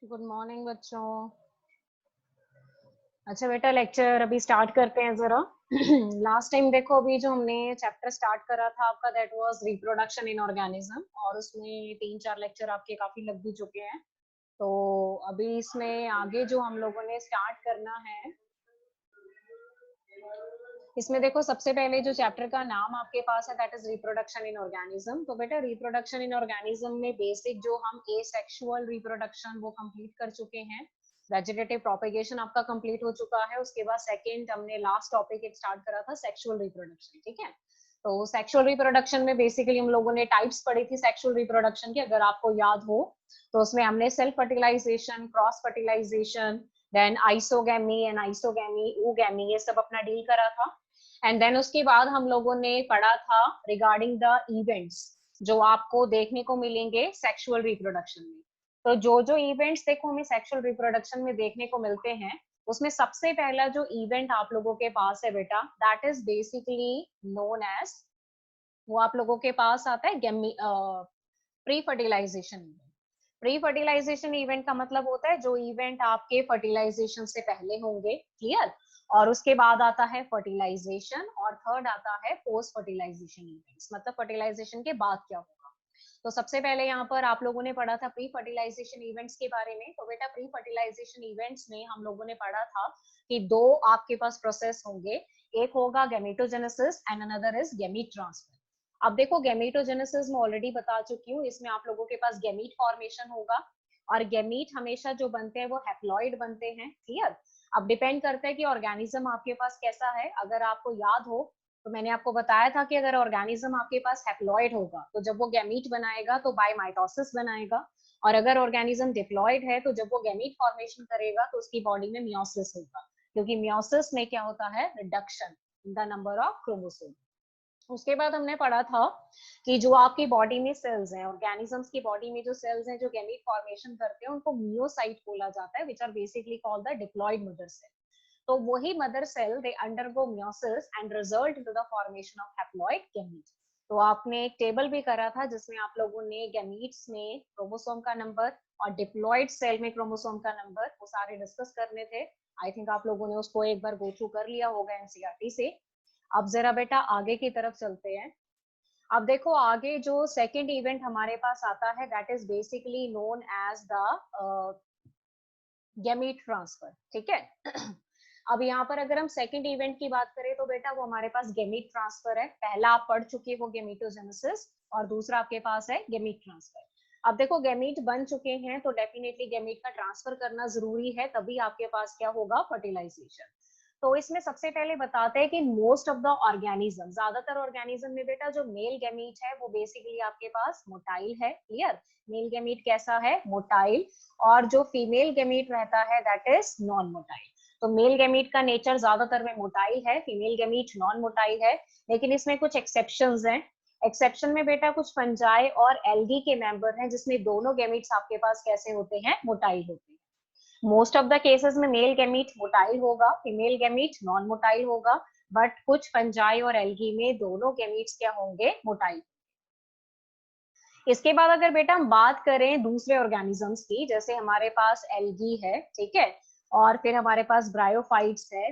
Good morning बच्चों। अच्छा बेटा, लेक्चर अभी स्टार्ट करते हैं जरा। लास्ट टाइम देखो, अभी जो हमने चैप्टर स्टार्ट करा था आपका, that was reproduction in organism, और उसमें 3-4 लेक्चर आपके काफी लग भी चुके हैं। तो अभी इसमें आगे जो हम लोगों ने स्टार्ट करना है, इसमें देखो सबसे पहले जो चैप्टर का नाम आपके पास है that is reproduction in organism. तो बेटा, रिप्रोडक्शन इन ऑर्गेनिज्म में बेसिक जो हम एसेक्सुअल रिप्रोडक्शन वो कंप्लीट कर चुके हैं। वेजिटेटिव प्रोपेगेशन आपका कंप्लीट हो चुका है। उसके बाद सेकंड हमने लास्ट टॉपिक एक स्टार्ट करा था, सेक्सुअल रिप्रोडक्शन। ठीक है, तो सेक्सुअल रिप्रोडक्शन में बेसिकली हम लोगों ने टाइप्स पढ़ी थी सेक्सुअल रिप्रोडक्शन की, अगर आपको याद हो। तो उसमें हमने self fertilisation, cross fertilisation, then isogamy and isogamy, ooगैमी, ये सब अपना डील करा था। एंड देन उसके बाद हम लोगों ने पढ़ा था रिगार्डिंग द इवेंट्स जो आपको देखने को मिलेंगे सेक्सुअल रिप्रोडक्शन में। तो जो जो इवेंट्स देखो हमें सेक्सुअल रिप्रोडक्शन में देखने को मिलते हैं, उसमें सबसे पहला जो इवेंट आप लोगों के पास है बेटा, that is basically known as, वो आप लोगों के पास आता है pre fertilization. Pre fertilization event का मतलब होता है जो इवेंट आपके फर्टिलाइजेशन से पहले होंगे, क्लियर। और उसके बाद आता है फर्टिलाइजेशन, और थर्ड आता है पोस्ट फर्टिलाइजेशन इवेंट्स, मतलब फर्टिलाइजेशन के बाद क्या होगा। तो सबसे पहले यहाँ पर आप लोगों ने पढ़ा था प्री फर्टिलाइजेशन इवेंट्स के बारे में। तो बेटा, प्री फर्टिलाइजेशन इवेंट्स में हम लोगों ने पढ़ा था कि दो आपके पास प्रोसेस होंगे, एक होगा gametogenesis and another is gamete transfer. अब देखो, गैमेटोजेनेसिस में ऑलरेडी बता चुकी हूँ, इसमें आप लोगों के पास गैमीट फॉर्मेशन होगा, और गैमीट हमेशा जो बनते हैं वो हैप्लॉइड बनते हैं, क्लियर। अब डिपेंड करता है कि ऑर्गेनिज्म आपके पास कैसा है। अगर आपको याद हो तो मैंने आपको बताया था कि अगर ऑर्गेनिज्म आपके पास हैप्लॉइड होगा तो जब वो गैमीट बनाएगा तो बाय माइटोसिस बनाएगा, और अगर ऑर्गेनिज्म डिप्लॉइड है तो जब वो गैमीट फॉर्मेशन करेगा तो उसकी बॉडी में मियोसिस होगा, क्योंकि मियोसिस में क्या होता है, reduction in the number of chromosome. उसके बाद हमने पढ़ा था कि जो आपकी बॉडी में सेल्स हैं, ऑर्गेनिजम्स की बॉडी में जो सेल्स हैं जो गैमीट फॉर्मेशन करते हैं, उनको मियोसाइट बोला जाता है, which are basically called the diploid mother cell. तो वही mother cell they undergo meiosis and result into the formation of haploid gamete. तो आपने एक टेबल भी करा था जिसमें आप लोगों ने गैमीट्स में क्रोमोसोम का नंबर और डिप्लॉइड सेल में क्रोमोसोम का नंबर वो सारे डिस्कस करने थे। आई थिंक आप लोगों ने उसको एक बार गो थ्रू कर लिया होगा एनसीईआरटी से। अब जरा बेटा आगे की तरफ चलते हैं। अब देखो, आगे जो सेकंड इवेंट हमारे पास आता है that is basically known as the gamete transfer. ठीक है। अब यहाँ पर अगर हम सेकंड इवेंट की बात करें तो बेटा वो हमारे पास गैमीट ट्रांसफर है। पहला आप पढ़ चुके हो गैमीटोजेनेसिस, और दूसरा आपके पास है गैमीट ट्रांसफर। अब देखो, गैमीट बन चुके हैं तो डेफिनेटली गैमीट का ट्रांसफर करना जरूरी है, तभी आपके पास क्या होगा, फर्टिलाइजेशन। तो इसमें सबसे पहले बताते हैं कि मोस्ट ऑफ द ऑर्गेनिज्म, ज्यादातर ऑर्गेनिज्म में बेटा जो मेल गैमीट है वो बेसिकली आपके पास मोटाइल है, क्लियर। मेल गैमीट कैसा है, मोटाइल। और जो फीमेल गैमीट रहता है दैट इज नॉन मोटाइल। तो मेल गैमीट का नेचर ज्यादातर में मोटाइल है, फीमेल गैमीट नॉन मोटाइल है। लेकिन इसमें कुछ एक्सेप्शंस हैं। एक्सेप्शन में बेटा कुछ फंजाई और एल्गी के मेंबर हैं जिसमें दोनों गैमीट्स आपके पास कैसे होते हैं, मोटाइल होते हैं। मोस्ट ऑफ द केसेस में मेल गैमीट मोटाइल होगा, फीमेल गैमीट नॉन मोटाइल होगा। बट कुछ फंजाई और एल्गी में दोनों गैमीट्स क्या होंगे, मोटाइल। इसके बाद अगर बेटा हम बात करें दूसरे ऑर्गेनिजम्स की, जैसे हमारे पास एल्गी है, ठीक है, और फिर हमारे पास ब्रायोफाइट्स है,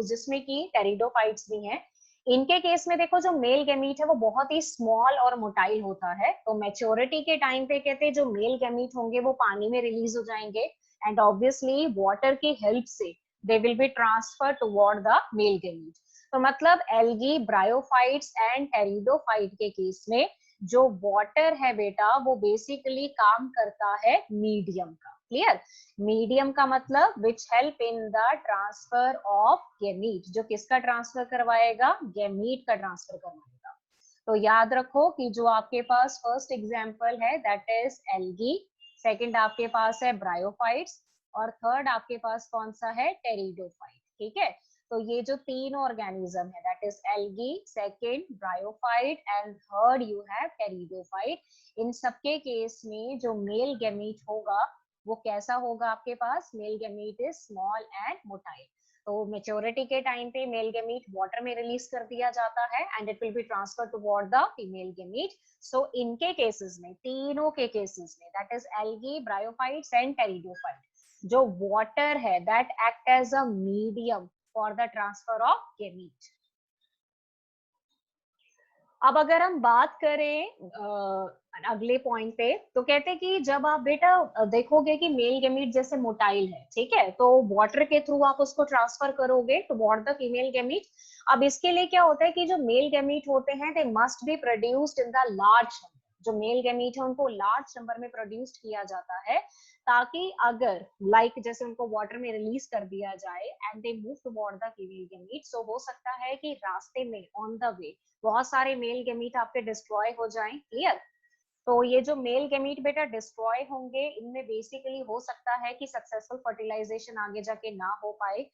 जिसमें की टेरिडोफाइट्स भी हैं। इनके केस में देखो जो मेल गैमीट है वो बहुत ही स्मॉल और मोटाइल होता है। तो मेच्योरिटी के टाइम पे कहते हैं जो मेल गैमीट होंगे वो पानी में रिलीज हो जाएंगे, एंड ऑब्वियसली वाटर की हेल्प से they will be transfer toward the male gamete. तो मतलब एल्गी, ब्रायोफाइट्स एंड टेरिडोफाइट के केस में जो वाटर है बेटा वो बेसिकली काम करता है मीडियम का, क्लियर। मीडियम का मतलब which help in the transfer of gamete, जो किसका ट्रांसफर करवाएगा, गैमीट का ट्रांसफर करवाएगा। तो याद रखो कि जो आपके पास फर्स्ट एग्जांपल है दैट इज एल्गी, सेकंड आपके पास है ब्रायोफाइट्स, और थर्ड आपके पास कौन सा है, टेरिडोफाइट। ठीक है। तो ये जो तीन ऑर्गेनिज्म है that is algae, second bryophyte and third you have pteridophyte, इन सबके केस में जो मेल गैमीट होगा वो कैसा होगा, आपके पास male gamete is small and motile. तो मेच्योरिटी के टाइम पे मेल गेमीट वाटर में रिलीज कर दिया जाता है and it will be transfer toward the female gamete. So इनके केसेस में, तीनों के केसेस में, that is algae, bryophytes and pteridophyte, जो वाटर है that act as a medium for the transfer of gamete. अब अगर हम बात करें अगले पॉइंट पे, तो कहते हैं कि जब आप बेटा देखोगे कि मेल गेमीट जैसे मोटाइल है, ठीक है, तो वाटर के थ्रू आप उसको ट्रांसफर करोगे टुवर्ड द फीमेल गेमीट. अब इसके लिए क्या होता है कि जो मेल गेमीट होते हैं they must be produced in the large, जो मेल गेमीट है उनको लार्ज नंबर में प्रोड्यूस किया जाता है, ताकि अगर जैसे उनको वाटर में रिलीज कर दिया जाए and they move toward the female gamete, so हो सकता है कि रास्ते में ऑन द वे बहुत सारे मेल गेमीट आपके डिस्ट्रॉय हो जाएं. क्लियर? तो ये जो मेल गेमीट बेटा डिस्ट्रॉय होंगे, इनमें बेसिकली हो सकता है कि सक्सेसफुल फर्टिलाइजेशन आगे जाके ना हो पाए.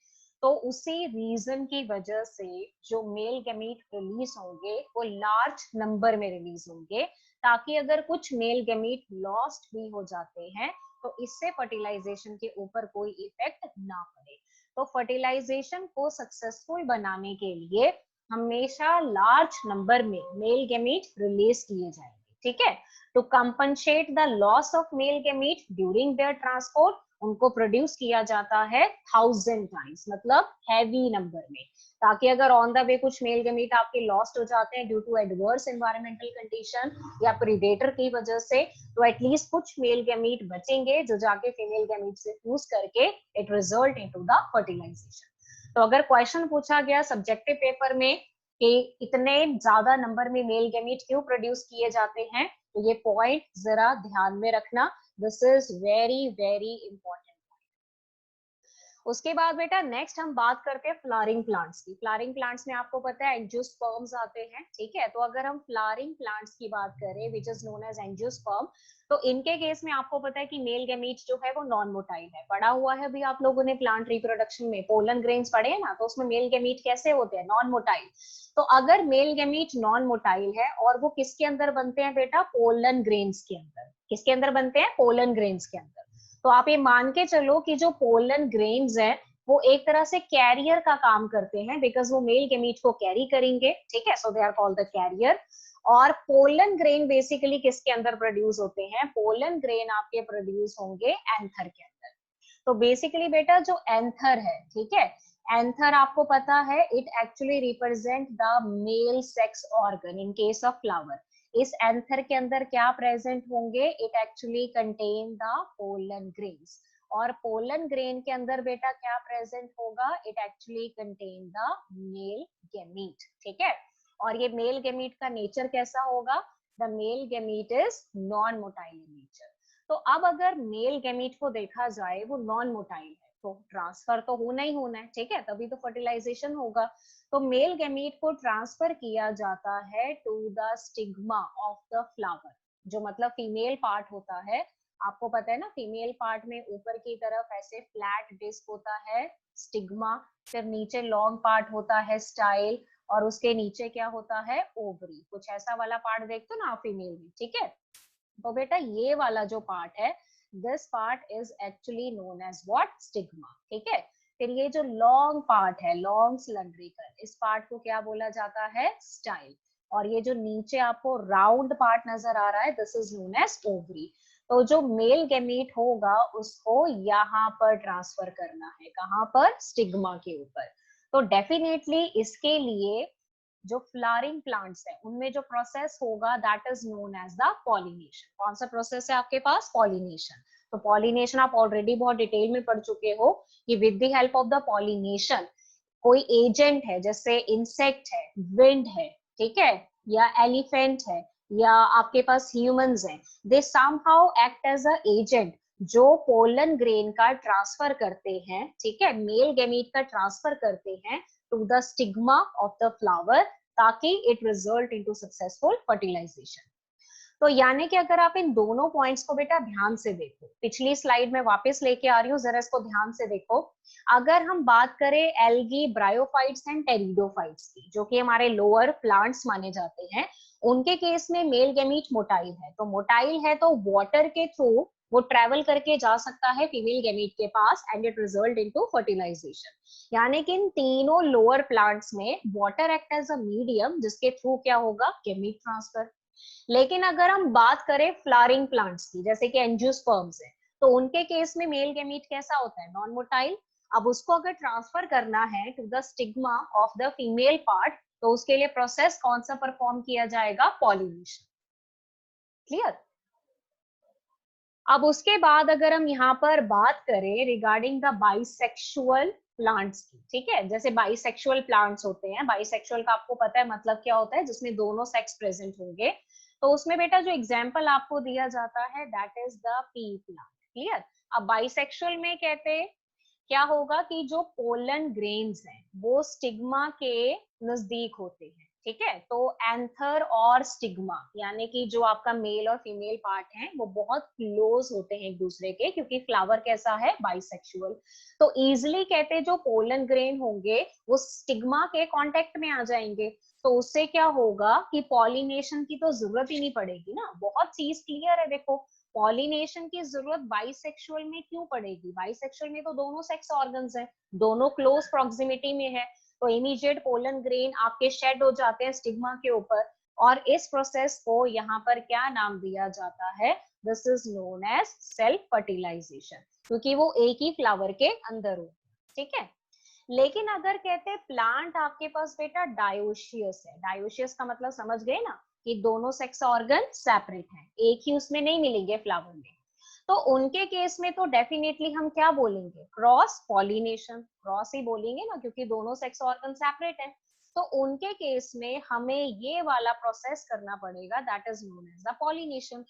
तो उसी रीजन की वजह से जो मेल गेमीट रिलीज होंगे वो लार्ज नंबर में रिलीज होंगे, ताकि अगर कुछ मेल गेमीट लॉस्ट भी हो जाते हैं तो इससे फर्टिलाइजेशन के ऊपर कोई इफेक्ट ना पड़े. तो फर्टिलाइजेशन को सक्सेसफुल बनाने के लिए हमेशा लार्ज नंबर में मेल गेमीट रिलीज किए जाएंगे. ठीक है? To compensate the loss of male gamete during their transport, उनको प्रोड्यूस किया जाता है 1000 टाइम्स, मतलब हैवी नंबर में, ताकि अगर ऑन द वे कुछ मेल गेमीट आपके लॉस्ट हो जाते हैं due to adverse environmental condition या प्रीडेटर की वजह से, तो एटलीस्ट कुछ मेल गेमीट बचेंगे जो जाके फीमेल गेमीट से फ्यूज करके it result into the fertilization. तो अगर क्वेश्चन पूछा गया सब्जेक्टिव पेपर में कि इतने ज्यादा नंबर में मेल गेमीट क्यों प्रोड्यूस किए जाते हैं, तो ये पॉइंट जरा ध्यान में रखना. This is very very important. उसके बाद बेटा नेक्स्ट हम बात करते हैं फ्लावरिंग प्लांट्स की. फ्लावरिंग प्लांट्स में आपको पता है एंजियोस्पर्म्स आते हैं. ठीक है? तो अगर हम फ्लावरिंग प्लांट्स की बात करें which is known as angiosperm, तो इनके केस में आपको पता है कि मेल गेमीट जो है वो नॉन मोटाइल है. पढ़ा हुआ है भी आप लोगों ने प्लांट रिप्रोडक्शन में, पोलन ग्रेन्स पढ़े हैं ना, तो उसमें मेल गेमीट कैसे होते हैं? Non motile. तो अगर मेल गेमीट नॉन मोटाइल है और वो किसके अंदर बनते हैं बेटा? पोलन ग्रेन्स के अंदर. किसके अंदर बनते हैं? पोलन ग्रेन्स के अंदर. तो आप ये मान के चलो कि जो पोलन ग्रेन्स है वो एक तरह से कैरियर का काम करते हैं, बिकॉज वो मेल गेमीट को कैरी करेंगे. ठीक है? So they are called the carrier. और पोलन ग्रेन बेसिकली किसके अंदर प्रोड्यूस होते हैं? पोलन ग्रेन आपके प्रोड्यूस होंगे एंथर के अंदर. तो बेसिकली बेटा जो एंथर है, ठीक है, एंथर आपको पता है it actually represent the male sex organ in case of flower. इस एंथर के अंदर क्या प्रेजेंट होंगे? It actually contain the pollen grains. और पोलन ग्रेन के अंदर बेटा क्या प्रेजेंट होगा? It actually contain the male gamete. ठीक है? और ये मेल गेमीट का नेचर कैसा होगा? The male gamete is non motile in nature. तो अब अगर मेल गेमीट को देखा जाए वो नॉन मोटाइल है, तो ट्रांसफर तो होना ही होना है. ठीक है? तभी तो फर्टिलाइजेशन होगा. तो मेल गेमीट को ट्रांसफर किया जाता है to the stigma of the flower, जो मतलब फीमेल पार्ट होता है. आपको पता है ना, फीमेल पार्ट में ऊपर की तरफ ऐसे फ्लैट डिस्क होता है स्टिग्मा, फिर नीचे लॉन्ग पार्ट होता है स्टाइल, और उसके नीचे क्या होता है? ओवरी. कुछ ऐसा वाला पार्ट देखते हो ना आप फीमेल में. ठीक है? तो बेटा ये वाला जो पार्ट है, this part is actually known as what? Stigma. ठीक है? फिर ये जो लॉन्ग पार्ट है, लॉन्ग सिलेंड्रिकल, इस पार्ट को क्या बोला जाता है? स्टाइल. और ये जो नीचे आपको राउंड पार्ट नजर आ रहा है, this is known as ovary. तो जो मेल गेमीट होगा उसको यहाँ पर ट्रांसफर करना है. कहाँ पर? स्टिग्मा के ऊपर. तो डेफिनेटली इसके लिए जो फ्लावरिंग प्लांट्स है उनमें जो प्रोसेस होगा that is known as the pollination. कौन सा प्रोसेस है आपके पास? पॉलिनेशन. तो पॉलिनेशन आप ऑलरेडी बहुत डिटेल में पढ़ चुके हो कि with the help of the pollination कोई एजेंट है, जैसे इंसेक्ट है, विंड है, ठीक है, या एलिफेंट है, या आपके पास ह्यूमंस हैं, they somehow act as a agent जो पोलन ग्रेन का ट्रांसफर करते हैं. ठीक है? मेल गेमीट का ट्रांसफर करते हैं to the stigma of the flower, ताकि it result into successful fertilization. तो यानी कि अगर आप इन दोनों पॉइंट्स को बेटा ध्यान से देखो, पिछली स्लाइड में वापस लेके आ रही हूँ, जरा इसको ध्यान से देखो. अगर हम बात करें एल्गी, ब्रायोफाइट्स एंड टेरिडोफाइट्स की, जो कि हमारे लोअर प्लांट्स माने जाते हैं, उनके केस में मेल गेमीट मोटाइल है. तो मोटाइल है तो वाटर के थ्रू वो ट्रेवल करके जा सकता है फीमेल गैमीट के पास and it result into fertilisation. यानी कि इन तीनों लोअर प्लांट्स में water act as a medium जिसके थ्रू क्या होगा, गैमीट ट्रांसफर। लेकिन अगर हम बात करें फ्लावरिंग प्लांट्स की, जैसे कि एंजियोस्पर्म्स है, तो उनके केस में मेल गैमीट कैसा होता है, नॉन मोटाइल। अब उसको अगर ट्रांसफर करना है to the stigma of the female part, तो उसके लिए प्रोसेस कौन सा परफॉर्म किया जाएगा, पॉलिनेशन। क्लियर। अब उसके बाद अगर हम यहाँ पर बात करें रिगार्डिंग द बाइसेक्सुअल प्लांट्स की, ठीक है, जैसे बाइसेक्सुअल प्लांट्स होते हैं, बाइसेक्सुअल का आपको पता है मतलब क्या होता है, जिसमें दोनों सेक्स प्रेजेंट होंगे। तो उसमें बेटा जो एग्जाम्पल आपको दिया जाता है that is the P plant. Clear. अब बाइसेक्सुअल में कहते हैं क्या होगा कि जो पोलन ग्रेन्स हैं वो स्टिग्मा के नजदीक होते हैं, ठीक है। तो एंथर और स्टिग्मा यानी कि जो आपका मेल और फीमेल पार्ट है वो बहुत क्लोज होते हैं एक दूसरे के, क्योंकि फ्लावर कैसा है, बाइसेक्सुअल। तो इजिली कहते हैं जो पोलन ग्रेन होंगे वो स्टिग्मा के कांटेक्ट में आ जाएंगे। तो उससे क्या होगा कि पॉलिनेशन की तो जरूरत ही नहीं पड़ेगी ना, बहुत चीज क्लियर है। देखो पॉलिनेशन की जरूरत बाइसेक्सुअल में क्यों पड़ेगी, बाइसेक्सुअल में तो दोनों सेक्स ऑर्गन्स हैं, दोनों क्लोज प्रॉक्सिमिटी में है, तो इमीडिएट पोलन ग्रेन आपके शेड हो जाते हैं स्टिग्मा के ऊपर। और इस प्रोसेस को यहाँ पर क्या नाम दिया जाता है, this is known as self fertilization, क्योंकि वो एक ही फ्लावर के अंदर हो, ठीक है। लेकिन अगर कहते हैं प्लांट आपके पास बेटा डायोशियस है, डायोशियस का मतलब समझ गए ना कि दोनों सेक्स ऑर्गन सेपरेट हैं, एक ही उसमें नहीं मिलेंगे फ्लावर में, तो उनके केस में तो डेफिनेटली हम क्या बोलेंगे, क्रॉस पॉलिनेशन, क्रॉस ही बोलेंगे ना, क्योंकि दोनों सेक्स ऑर्गन सेपरेट है। तो उनके केस में हमें ये वाला प्रोसेस करना पड़ेगा that is known as the pollination.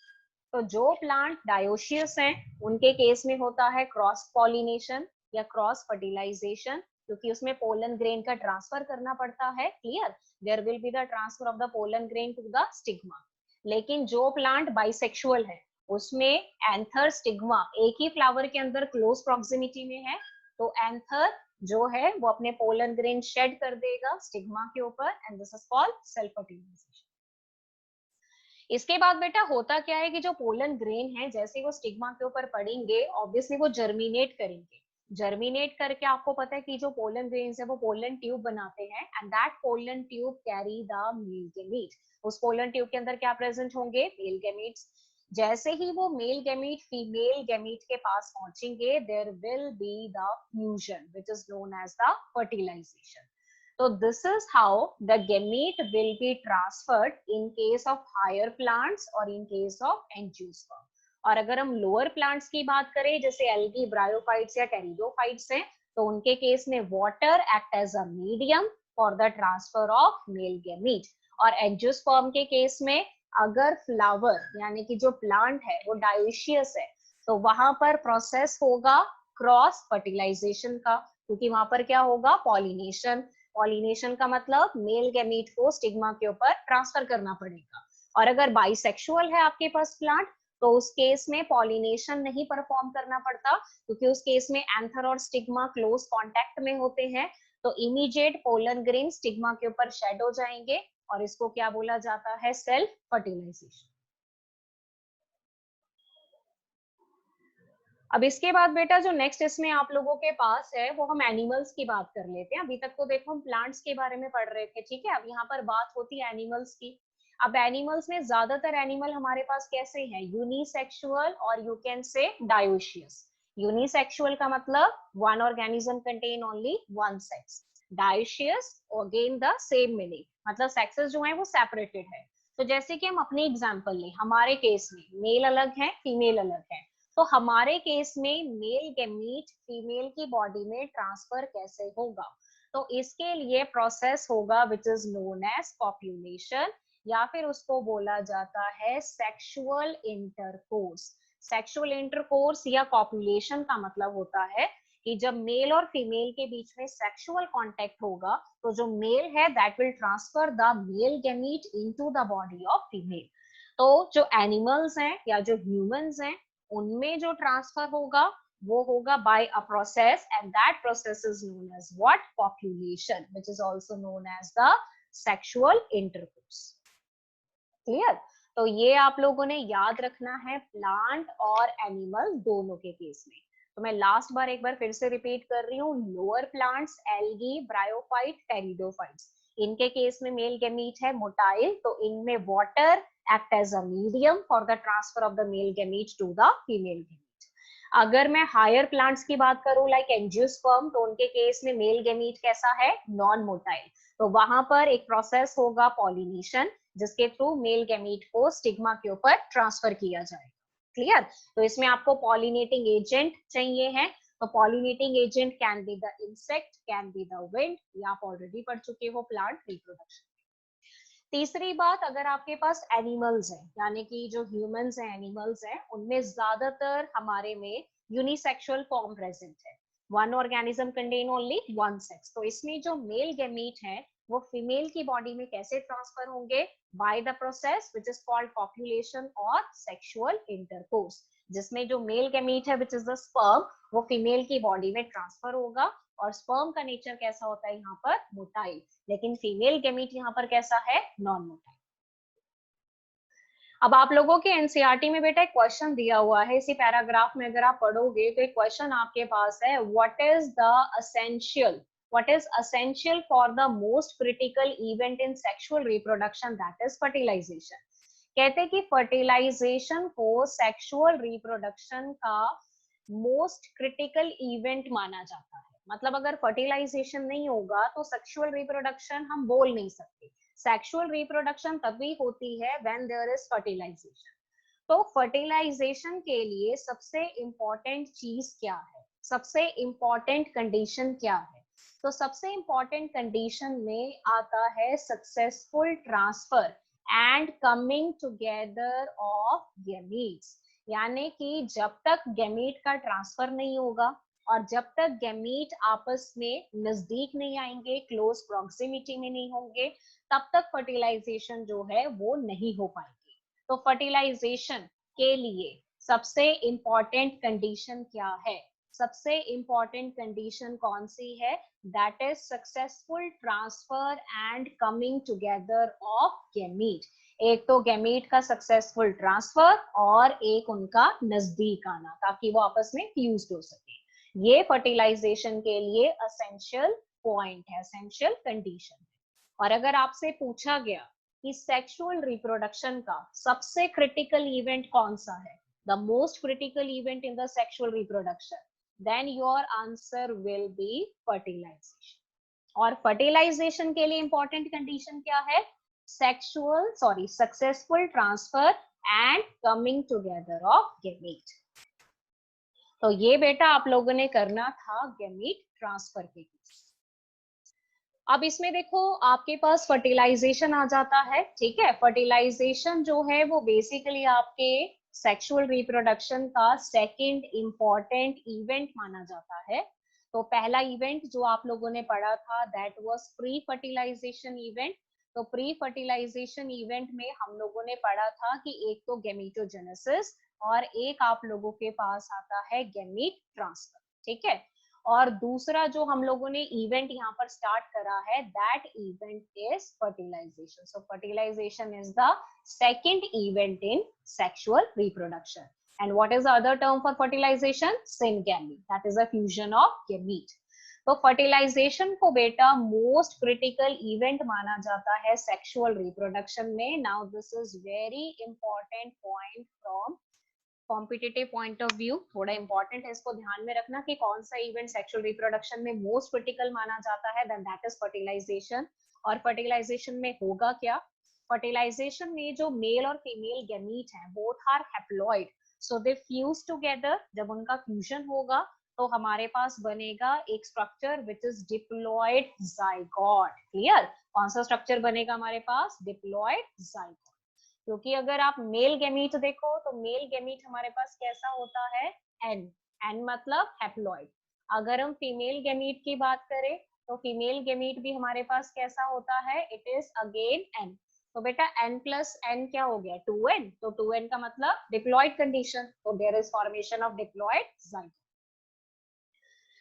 तो जो प्लांट डायोशियस हैं उनके केस में होता है क्रॉस पॉलिनेशन या क्रॉस फर्टिलाइजेशन, क्योंकि उसमें पोलन ग्रेन का ट्रांसफर करना पड़ता है। Clear. There will be the transfer of the pollen grain to the stigma. लेकिन जो प्लांट बाइसेक्सुअल है उसमें एंथर स्टिग्मा एक ही फ्लावर के अंदर क्लोज प्रॉक्सिमिटी में है, तो एंथर जो है वो अपने पोलन ग्रेन शेड कर देगा स्टिग्मा के ऊपर and this is called self fertilization. इसके बाद बेटा होता क्या है कि जो पोलन ग्रेन है जैसे वो स्टिग्मा के ऊपर पड़ेंगे ऑब्वियसली वो जर्मिनेट करेंगे। जर्मिनेट करके आपको पता है कि जो पोलन ग्रेन्स है वो पोलन ट्यूब बनाते हैं and that pollen tube carry the male gamete. उस पोलन ट्यूब के अंदर क्या प्रेजेंट होंगे, मेल गैमीट्स। जैसे ही वो मेल गैमीट फीमेल गैमीट के पास पहुंचेंगे there will be the fusion which is known as the fertilization. So this is how the gamete will be transferred in case of higher plants or in case of angiosperm. और अगर हम lower plants की बात करें जैसे algae, bryophytes या pteridophytes हैं, तो उनके केस में water act as a medium for the transfer of male gamete. और एंजियोस्पर्म के केस में अगर फ्लावर यानी कि जो प्लांट है वो डायोशियस है तो वहां पर प्रोसेस होगा क्रॉस फर्टिलाइजेशन का, क्योंकि वहां पर क्या होगा, पॉलिनेशन। पॉलिनेशन का मतलब मेल गैमीट को स्टिग्मा के ऊपर ट्रांसफर करना पड़ेगा। और अगर बाइसेक्सुअल है आपके पास प्लांट तो उस केस में पॉलिनेशन नहीं परफॉर्म करना पड़ता, क्योंकि उस केस में एंथर और स्टिग्मा क्लोज कांटेक्ट में होते हैं, तो इमीडिएट पोलन ग्रेन स्टिग्मा के ऊपर शेड हो जाएंगे और इसको क्या बोला जाता है, सेल्फ फर्टिलाइजेशन। अब इसके बाद बेटा जो नेक्स्ट इसमें आप लोगों के पास है वो हम एनिमल्स की बात कर लेते हैं। अभी तक तो देखो हम प्लांट्स के बारे में पढ़ रहे थे, ठीक है। अब यहाँ पर बात होती है एनिमल्स की। अब एनिमल्स में ज्यादातर एनिमल हमारे पास कैसे हैं, यूनिसेक्सुअल और you can say dioecious. Unisexual का मतलब one organism contain only one sex. Dioecious again the same meaning, मतलब सेक्सेस जो है वो सेपरेटेड है। तो जैसे कि हम अपनी एग्जांपल लें, हमारे केस में मेल अलग है फीमेल अलग है, तो हमारे केस में मेल गैमीट फीमेल की बॉडी में ट्रांसफर कैसे होगा, तो इसके लिए प्रोसेस होगा विच इज नोन एज कॉप्यूलेशन, या फिर उसको बोला जाता है सेक्सुअल इंटरकोर्स। सेक्सुअल इंटरकोर्स या कॉप्यूलेशन का मतलब होता है कि जब मेल और फीमेल के बीच में सेक्सुअल कांटेक्ट होगा तो जो मेल है that will transfer the male gamete into the body of female. तो जो एनिमल्स हैं या जो ह्यूमंस हैं उनमें जो ट्रांसफर होगा वो होगा by a process and that process is known as what, population, which is also known as the sexual intercourse. Clear. तो ये आप लोगों ने याद रखना है प्लांट और एनिमल दोनों के केस में। तो मैं लास्ट बार एक बार फिर से रिपीट कर रही हूँ, lower plants algae, bryophyte, pteridophytes, इनके केस में मेल गैमीट है मोटाइल, तो इनमें water act as a medium for the transfer of the male gamete to the female gamete. अगर मैं हायर प्लांट्स की बात करूं लाइक एंजियोस्पर्म, तो उनके केस में मेल गैमीट कैसा है, नॉन मोटाइल, तो वहां पर एक प्रोसेस होगा पॉलिनेशन, जिसके थ्रू मेल गैमीट को स्टिग्मा के ऊपर ट्रांसफर किया जाएगा। क्लियर? तो इसमें आपको पॉलिनेटिंग एजेंट चाहिए है, तो pollinating agent can be the insect, can be the wind, ये आप ऑलरेडी पढ़ चुके हो प्लांट रिप्रोडक्शन। तीसरी बात, अगर आपके पास एनिमल्स हैं, यानी कि जो ह्यूमंस हैं, एनिमल्स हैं, उनमें ज्यादातर हमारे में यूनिसेक्सुअल फॉर्म प्रेजेंट है, one organism contain only one sex, तो इसमें जो मेल गैमीट है वो फीमेल की बॉडी में कैसे ट्रांसफर होंगे, by the process which is called copulation और सेक्सुअल इंटरकोर्स, जिसमें जो मेल गैमीट है व्हिच इज द स्पर्म, वो फीमेल की बॉडी में ट्रांसफर होगा, और स्पर्म का नेचर कैसा होता है यहाँ पर, मोटाइल, लेकिन फीमेल गैमीट यहाँ पर कैसा है, नॉन मोटाइल। अब आप लोगों के एनसीईआरटी में बेटा एक क्वेश्चन दिया हुआ है, इसी पैराग्राफ में अगर आप पढ़ोगे तो एक क्वेश्चन आपके पास है, what is essential for the most critical event in sexual reproduction, that is fertilization। कहते हैं कि फर्टिलाइजेशन को सेक्सुअल रिप्रोडक्शन का मोस्ट क्रिटिकल इवेंट माना जाता है, मतलब अगर फर्टिलाइजेशन नहीं होगा तो सेक्सुअल रिप्रोडक्शन हम बोल नहीं सकते। सेक्सुअल रिप्रोडक्शन तभी होती है व्हेन देयर इज फर्टिलाइजेशन। तो फर्टिलाइजेशन के लिए सबसे इंपॉर्टेंट चीज क्या है, सबसे इंपॉर्टेंट कंडीशन क्या है, तो सबसे इंपॉर्टेंट कंडीशन में आता है successful transfer and coming together of gametes, यानी कि जब तक गैमीट का ट्रांसफर नहीं होगा और जब तक गैमीट आपस में नजदीक नहीं आएंगे, क्लोज प्रॉक्सिमिटी में नहीं होंगे, तब तक फर्टिलाइजेशन जो है वो नहीं हो पाएगी। तो फर्टिलाइजेशन के लिए सबसे इंपॉर्टेंट कंडीशन क्या है, सबसे इंपॉर्टेंट कंडीशन कौन सी है, that is successful transfer and coming together of gamete. एक तो गैमीट का सक्सेसफुल ट्रांसफर और एक उनका नजदीक आना, ताकि वो आपस में फ्यूज हो सके, ये फर्टिलाइजेशन के लिए असेंशियल पॉइंट है, असेंशियल कंडीशन है। और अगर आपसे पूछा गया कि सेक्सुअल रिप्रोडक्शन का सबसे क्रिटिकल इवेंट कौन सा है, the most critical event in the sexual reproduction, then your answer will be fertilization. और फर्टिलाइजेशन के लिए इंपॉर्टेंट कंडीशन क्या है, successful transfer and coming together of gamete. तो ये बेटा आप लोगों ने करना था गैमीट ट्रांसफर के केस। अब इसमें देखो आपके पास फर्टिलाइजेशन आ जाता है, ठीक है। फर्टिलाइजेशन जो है वो बेसिकली आपके सेक्सुअल रिप्रोडक्शन का सेकंड इंपॉर्टेंट इवेंट माना जाता है। तो पहला इवेंट जो आप लोगों ने पढ़ा था that was pre fertilization event. तो प्री फर्टिलाइजेशन इवेंट में हम लोगों ने पढ़ा था कि एक तो गैमीटोजेनेसिस और एक आप लोगों के पास आता है गैमीट ट्रांसफर, ठीक है। और दूसरा जो हम लोगों ने इवेंट यहाँ पर स्टार्ट करा है that event is fertilization. So fertilization is the second event in sexual reproduction. And what is the other term for fertilization, syngamy, that is a fusion of gamete. तो फर्टिलाइजेशन को बेटा most critical event माना जाता है sexual reproduction में। Now this is very important point from competitive point of view, थोड़ा important है, इसको ध्यान में रखना कि कौन सा इवेंट सेक्सुअल रिप्रोडक्शन में मोस्ट क्रिटिकल माना जाता है, देन दैट इज फर्टिलाइजेशन। और फर्टिलाइजेशन में होगा क्या, फर्टिलाइजेशन में जो मेल और फीमेल गैमीट हैं both are haploid, so they fuse together. जब उनका फ्यूजन होगा तो हमारे पास बनेगा एक structure which is diploid zygote. Clear? कौन सा स्ट्रक्चर बनेगा हमारे पास, डिप्लॉयड जाइगोट। क्योंकि अगर आप मेल गैमीट देखो तो मेल गैमीट हमारे पास कैसा होता है, एन, एन मतलब हैप्लॉइड। अगर हम फीमेल गैमीट की बात करें तो फीमेल गैमीट भी हमारे पास कैसा होता है, इट इज अगेन एन। तो बेटा n प्लस n क्या हो गया, 2n। तो 2n का मतलब डिप्लॉयड कंडीशन, तो there is formation of diploid zygote.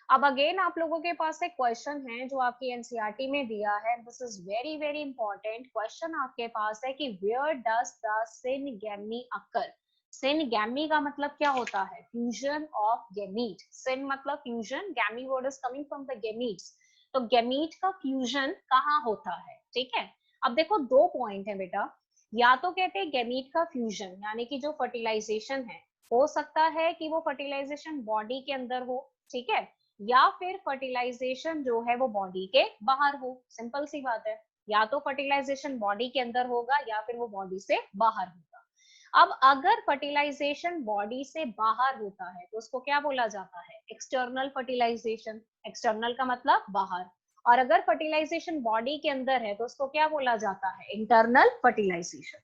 अब अगेन आप लोगों के पास एक क्वेश्चन है जो आपकी एनसीईआरटी में दिया है, this is very very important question आपके पास है कि where does the syngamy occur. Syngamy का मतलब क्या होता है? Fusion of gamete. सिन मतलब fusion, gamy word is coming from the gametes, तो गैमीट का फ्यूजन कहाँ होता है? ठीक है, अब देखो दो पॉइंट है बेटा, या तो कहते हैं गैमीट का फ्यूजन यानी कि जो फर्टिलाइजेशन है, हो सकता है कि वो फर्टिलाइजेशन बॉडी के अंदर हो, ठीक है, या फिर फर्टिलाइजेशन जो है वो बॉडी के बाहर हो। सिंपल सी बात है, या तो फर्टिलाइजेशन बॉडी के अंदर होगा या फिर वो बॉडी से बाहर होगा। अब अगर फर्टिलाइजेशन बॉडी से बाहर होता है तो उसको क्या बोला जाता है? External fertilisation. एक्सटर्नल का मतलब बाहर। और अगर फर्टिलाइजेशन बॉडी के अंदर है तो उसको क्या बोला जाता है? Internal fertilisation.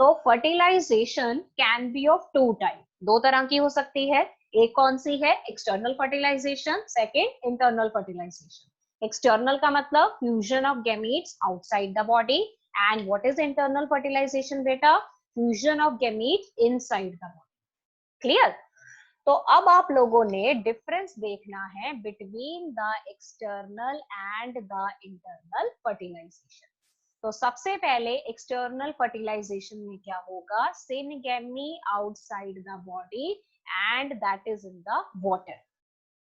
तो fertilisation can be of two type, दो तरह की हो सकती है। एक कौन सी है? External fertilisation, second internal fertilisation. External का मतलब fusion of gametes outside the body, and what is internal fertilisation बेटा? Fusion of gametes inside the body. Clear? तो अब आप लोगों ने डिफरेंस देखना है between the external and the internal fertilisation. तो सबसे पहले एक्सटर्नल फर्टिलाइजेशन में क्या होगा? Syngamy outside the body and that is in the water.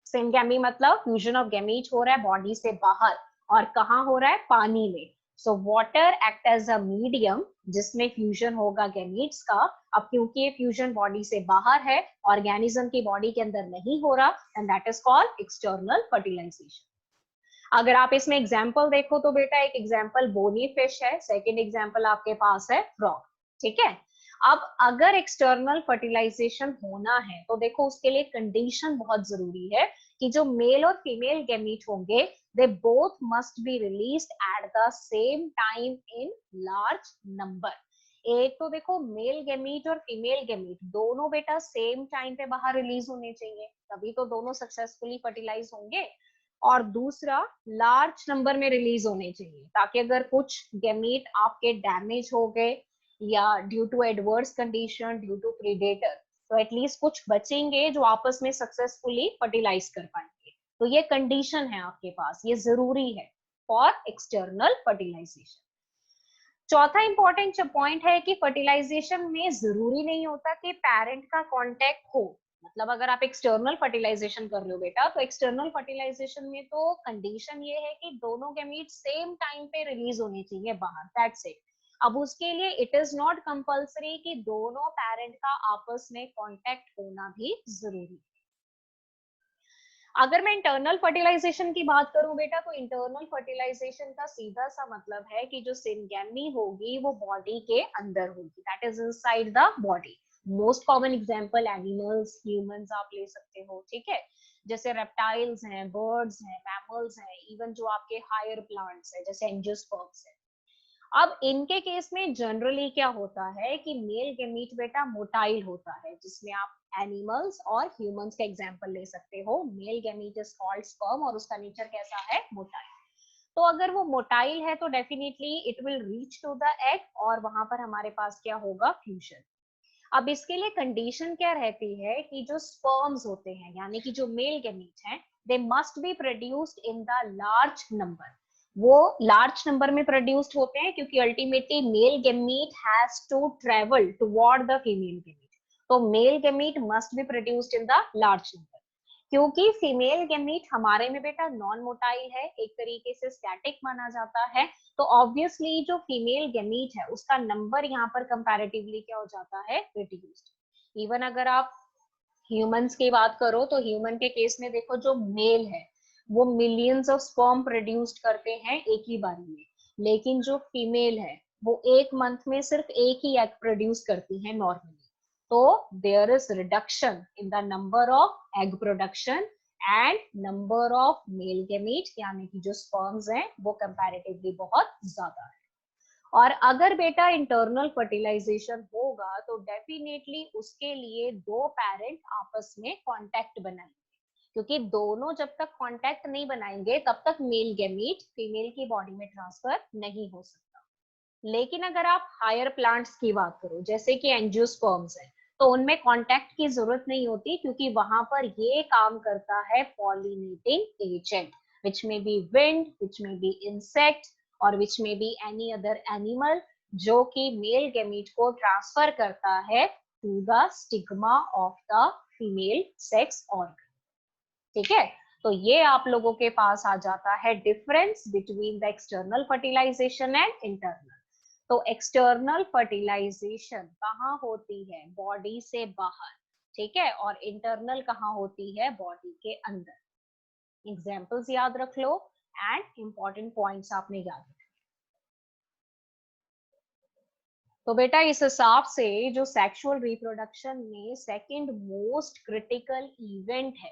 Syngamy मतलब फ्यूजन ऑफ गैमीट हो रहा है बॉडी से बाहर, और कहाँ हो रहा है? पानी में। So water act as a medium जिसमें फ्यूजन होगा गैमीट्स का। अब क्योंकि ये फ्यूजन बॉडी से बाहर है, ऑर्गेनिज्म की बॉडी के अंदर नहीं हो रहा, and that is called external fertilization. अगर आप इसमें एग्जाम्पल देखो तो बेटा एक एग्जाम्पल बोनी फिश है, सेकेंड एग्जाम्पल आपके पास है फ्रॉग। ठीक है, अब अगर एक्सटर्नल फर्टिलाइजेशन होना है तो देखो उसके लिए कंडीशन बहुत जरूरी है कि जो मेल और फीमेल गैमीट होंगे they both must be released at the same time in large number. एक तो देखो मेल गैमीट और फीमेल गैमीट दोनों बेटा सेम टाइम पे बाहर रिलीज होने चाहिए, तभी तो दोनों सक्सेसफुली फर्टिलाइज होंगे। और दूसरा लार्ज नंबर में रिलीज होने चाहिए, ताकि अगर कुछ गैमीट आपके डैमेज हो गए या due to adverse condition, due to predator, तो एटलीस्ट कुछ बचेंगे जो आपस में सक्सेसफुली फर्टिलाइज कर पाएंगे। तो ये कंडीशन है आपके पास, ये जरूरी है फॉर एक्सटर्नल फर्टिलाइजेशन। चौथा इंपॉर्टेंट पॉइंट है कि फर्टिलाइजेशन में जरूरी नहीं होता कि पेरेंट का कांटेक्ट हो। मतलब अगर आप एक्सटर्नल फर्टिलाइजेशन कर रहे हो बेटा, तो एक्सटर्नल फर्टिलाइजेशन में तो कंडीशन ये है कि दोनों गैमीट सेम टाइम पे रिलीज होने चाहिए बाहर, दैट्स इट। अब उसके लिए इट इज नॉट कंपल्सरी कि दोनों पेरेंट का आपस में कांटेक्ट होना भी जरूरी है। अगर मैं इंटरनल फर्टिलाइजेशन की बात करूं बेटा, तो इंटरनल फर्टिलाइजेशन का सीधा सा मतलब है कि जो सिनगैमी होगी वो बॉडी के अंदर होगी, that is inside the body. Most common example animals, humans आप ले सकते हो, ठीक है, जैसे रेप्टाइल्स हैं, बर्ड्स हैं, मैमल्स हैं, इवन जो आपके हायर प्लांट्स हैं जैसे एंजियोस्पर्म्स है। अब इनके केस में जनरली क्या होता है कि मेल गैमीट बेटा मोटाइल होता है, जिसमें आप एनिमल्स और ह्यूमंस का एग्जांपल ले सकते हो। Mail gamete is called sperm और उसका नेचर कैसा है? मोटाइल। तो अगर वो मोटाइल है तो definitely it will reach to the egg और वहां पर हमारे पास क्या होगा? फ्यूजन। अब इसके लिए कंडीशन क्या रहती है कि जो स्पर्म्स होते हैं यानी कि जो मेल गैमीट हैं, they must be produced in the large number. वो लार्ज नंबर में प्रोड्यूस्ड होते हैं क्योंकि ultimately male gamete has to travel toward the female gamete, तो male gamete must be produced in the large number. क्योंकि female gamete हमारे में बेटा नॉन मोटाइल है, एक तरीके से स्टैटिक माना जाता है, तो ऑब्वियसली जो फीमेल गैमीट है उसका नंबर यहाँ पर कंपैरेटिवली क्या हो जाता है? रिड्यूस्ड। इवन अगर आप ह्यूमंस की बात करो तो ह्यूमन के केस में देखो जो मेल है वो मिलियंस ऑफ स्पर्म प्रोड्यूस्ड करते हैं एक ही बारी में, लेकिन जो फीमेल है वो एक मंथ में सिर्फ एक ही एग प्रोड्यूस करती है नॉर्मली। तो there is reduction in the number of egg production and number of male gamete, यानी कि जो स्पर्म्स हैं वो कंपैरेटिवली बहुत ज्यादा है। और अगर बेटा इंटरनल फर्टिलाइजेशन होगा तो डेफिनेटली उसके लिए दो पेरेंट आपस में कांटेक्ट बनाएंगे, क्योंकि दोनों जब तक कांटेक्ट नहीं बनाएंगे तब तक मेल गैमीट फीमेल की बॉडी में ट्रांसफर नहीं हो सकता। लेकिन अगर आप हायर प्लांट्स की बात करो जैसे कि एंजियोस्पर्म्स है, तो उनमें कांटेक्ट की जरूरत नहीं होती, क्योंकि वहां पर ये काम करता है पॉलिनेटिंग एजेंट, विच में बी विंड, विच में बी इंसेक्ट, और विच में बी एनी अदर एनिमल, जो कि मेल गैमीट को ट्रांसफर करता है to the stigma of the female sex organ. ठीक है, तो ये आप लोगों के पास आ जाता है difference between the external fertilization and internal. तो एक्सटर्नल फर्टिलाइजेशन कहाँ होती है? बॉडी से बाहर, ठीक है, और इंटरनल कहाँ होती है? बॉडी के अंदर। एग्जाम्पल्स याद रख लो एंड इंपॉर्टेंट पॉइंट्स आपने याद रख। तो बेटा इस हिसाब से जो सेक्सुअल रिप्रोडक्शन में सेकंड मोस्ट क्रिटिकल इवेंट है,